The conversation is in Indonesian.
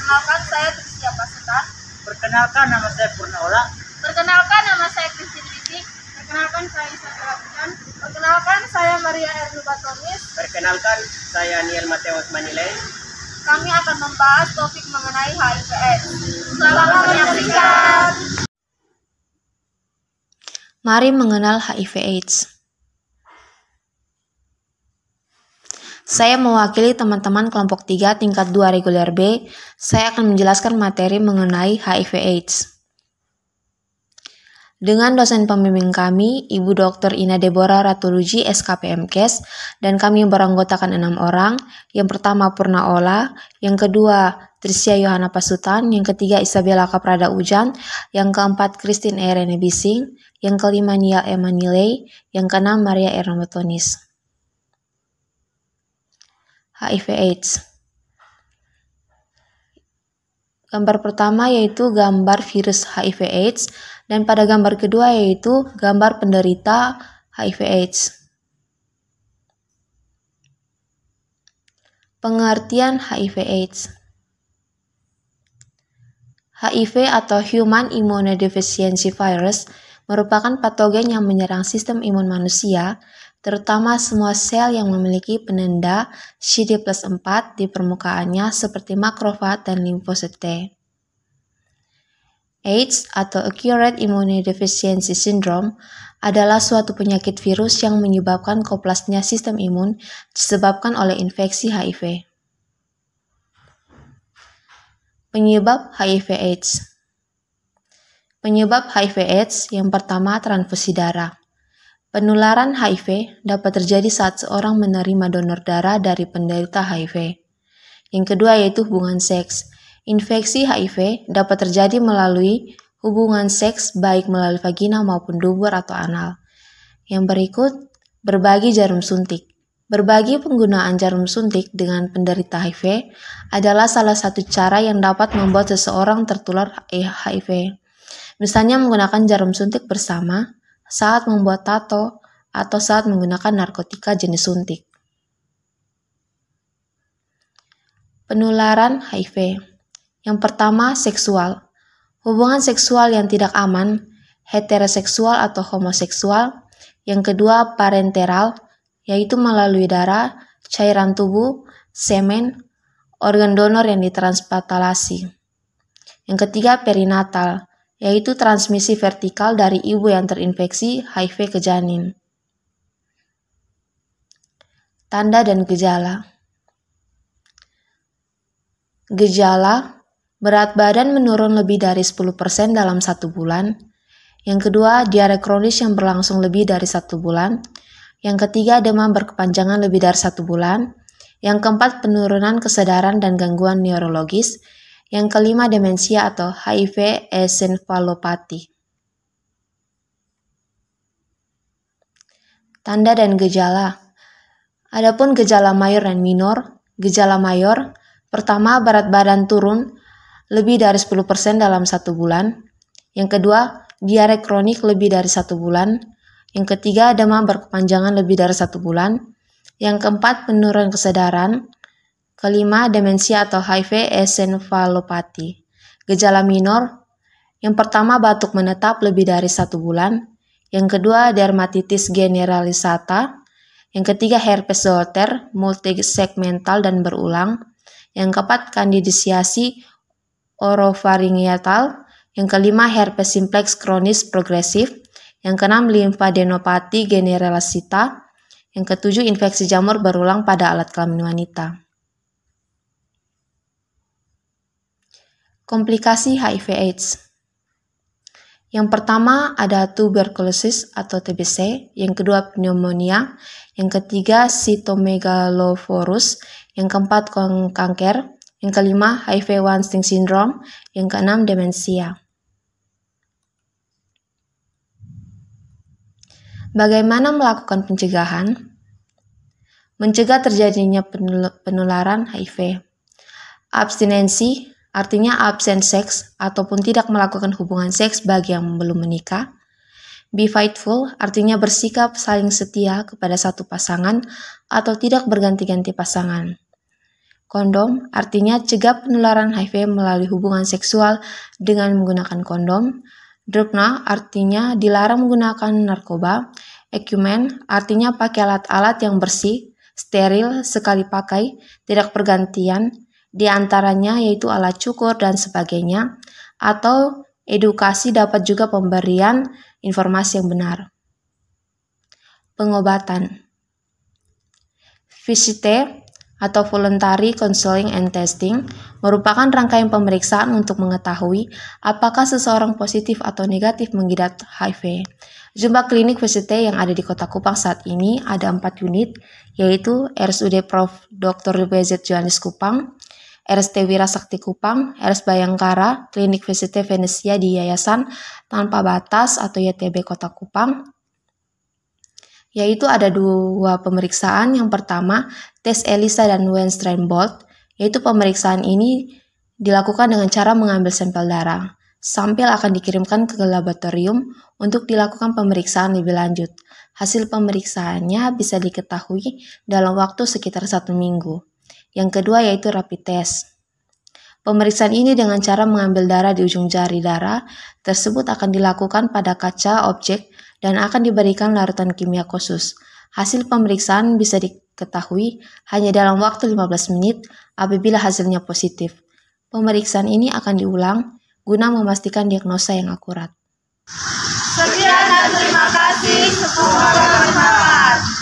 Perkenalkan, saya Tristia Pasukan. Perkenalkan, nama saya Purnaola. Perkenalkan, nama saya Christine Fisik. Perkenalkan, saya Isabella Bujan. Perkenalkan, saya Maria Ernu Batomis. Perkenalkan, saya Niel Mateus Manilei. Kami akan membahas topik mengenai HIV/AIDS. Selamat menyaksikan. Mari mengenal HIV/AIDS. Saya mewakili teman-teman kelompok 3 tingkat 2 reguler B. Saya akan menjelaskan materi mengenai HIV/AIDS. Dengan dosen pembimbing kami, Ibu Dr. Ina Deborah Ratuluji, SKPMKes, dan kami beranggotakan 6 orang. Yang pertama Purnaola, yang kedua Tristia Yohana Pasutan, yang ketiga Isabella Kaprada Ujan, yang keempat Christine Erene Bising, yang kelima Nia Emanilei, yang keenam Maria Erna Batonis. HIV/AIDS. Gambar pertama yaitu gambar virus HIV/AIDS, dan pada gambar kedua yaitu gambar penderita HIV/AIDS. Pengertian HIV/AIDS. HIV atau Human Immunodeficiency Virus merupakan patogen yang menyerang sistem imun manusia, terutama semua sel yang memiliki penanda CD+4 di permukaannya seperti makrofag dan limfosit T. AIDS atau Acquired Immunodeficiency Syndrome adalah suatu penyakit virus yang menyebabkan koplasnya sistem imun disebabkan oleh infeksi HIV. Penyebab HIV/AIDS. Penyebab HIV/AIDS yang pertama transfusi darah. Penularan HIV dapat terjadi saat seorang menerima donor darah dari penderita HIV. Yang kedua yaitu hubungan seks. Infeksi HIV dapat terjadi melalui hubungan seks baik melalui vagina maupun dubur atau anal. Yang berikut, berbagi jarum suntik. Berbagi penggunaan jarum suntik dengan penderita HIV adalah salah satu cara yang dapat membuat seseorang tertular HIV. Misalnya menggunakan jarum suntik bersama, saat membuat tato, atau saat menggunakan narkotika jenis suntik. Penularan HIV. Yang pertama, seksual. Hubungan seksual yang tidak aman, heteroseksual atau homoseksual. Yang kedua, parenteral, yaitu melalui darah, cairan tubuh, semen, organ donor yang ditransplantasi. Yang ketiga, perinatal, yaitu transmisi vertikal dari ibu yang terinfeksi HIV ke janin. Tanda dan gejala. Gejala, berat badan menurun lebih dari 10% dalam 1 bulan. Yang kedua, diare kronis yang berlangsung lebih dari 1 bulan. Yang ketiga, demam berkepanjangan lebih dari 1 bulan. Yang keempat, penurunan kesadaran dan gangguan neurologis. Yang kelima, demensia atau HIV encephalopathy. Tanda dan gejala. Adapun gejala mayor dan minor. Gejala mayor, pertama berat badan turun lebih dari 10% dalam 1 bulan. Yang kedua, diare kronik lebih dari 1 bulan. Yang ketiga, demam berkepanjangan lebih dari 1 bulan. Yang keempat, penurunan kesadaran. Kelima, demensia atau HIV encephalopathy. Gejala minor, yang pertama batuk menetap lebih dari 1 bulan. Yang kedua, dermatitis generalisata. Yang ketiga, herpes zoster, multisegmental dan berulang. Yang keempat, kandidisiasi orofaringial. Yang kelima, herpes simplex kronis progresif. Yang keenam, limfadenopati generalisata. Yang ketujuh, infeksi jamur berulang pada alat kelamin wanita. Komplikasi HIV/AIDS. Yang pertama ada tuberkulosis atau TBC, yang kedua pneumonia, yang ketiga cytomegalovirus, yang keempat kanker, yang kelima HIV Wasting syndrome, yang keenam demensia. Bagaimana melakukan pencegahan? Mencegah terjadinya penularan HIV. Abstinensi artinya absen seks ataupun tidak melakukan hubungan seks bagi yang belum menikah. Be faithful artinya bersikap saling setia kepada satu pasangan atau tidak berganti-ganti pasangan. Kondom artinya cegah penularan HIV melalui hubungan seksual dengan menggunakan kondom. Drugna artinya dilarang menggunakan narkoba. Equipment artinya pakai alat-alat yang bersih, steril, sekali pakai, tidak pergantian, di antaranya yaitu alat cukur dan sebagainya, atau edukasi dapat juga pemberian informasi yang benar. Pengobatan. VCT atau Voluntary Counseling and Testing merupakan rangkaian pemeriksaan untuk mengetahui apakah seseorang positif atau negatif mengidap HIV. Jumlah klinik VCT yang ada di Kota Kupang saat ini ada 4 unit, yaitu RSUD Prof. Dr. WZ Johannes Kupang, RST Wira Sakti Kupang, RS Bayangkara, Klinik VCT Venesia di Yayasan Tanpa Batas atau YTB Kota Kupang, yaitu ada 2 pemeriksaan. Yang pertama, tes ELISA dan Western-Blot, yaitu pemeriksaan ini dilakukan dengan cara mengambil sampel darah. Sampel akan dikirimkan ke laboratorium untuk dilakukan pemeriksaan lebih lanjut. Hasil pemeriksaannya bisa diketahui dalam waktu sekitar 1 minggu. Yang kedua yaitu rapid test. Pemeriksaan ini dengan cara mengambil darah di ujung jari darah tersebut akan dilakukan pada kaca objek dan akan diberikan larutan kimia khusus. Hasil pemeriksaan bisa diketahui hanya dalam waktu 15 menit apabila hasilnya positif. Pemeriksaan ini akan diulang guna memastikan diagnosa yang akurat. Sekian dan terima kasih. Semoga bermanfaat.